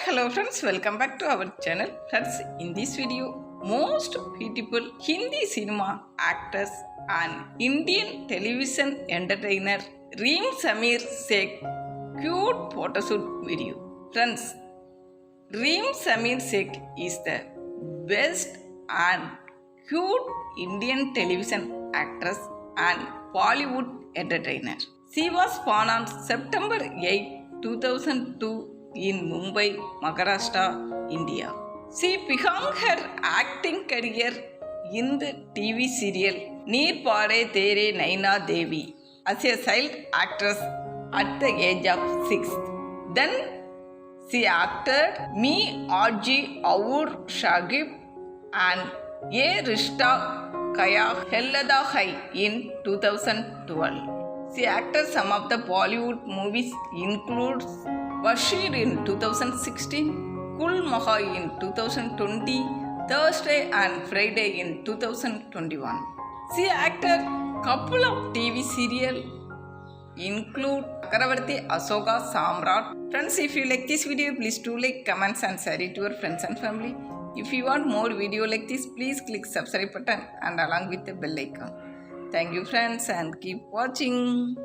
Hello friends, welcome back to our channel. Friends, in this video, most beautiful Hindi cinema actors and Indian television entertainer Reem Samir Sheikh cute photoshoot video. Friends, Reem Samir Sheikh is the best and cute Indian television actress and Bollywood entertainer. She was born on September 8, 2002 in Mumbai, Maharashtra, India. She began her acting career in the TV serial Neer Paade Tere Naina Devi as a child actress at the age of 6. Then she acted Me Aji Aur Shagib and Ye Rishta Kaya Hellada Hai in 2012. She acted some of the Bollywood movies includes Bashir in 2016, Kul Maha in 2020, Thursday and Friday in 2021. She acted couple of TV serials include Chakravarti Asoka Samrat. Friends, if you like this video, please do like, comments and share it to your friends and family. If you want more video like this, please click subscribe button and along with the bell icon. Thank you friends and keep watching.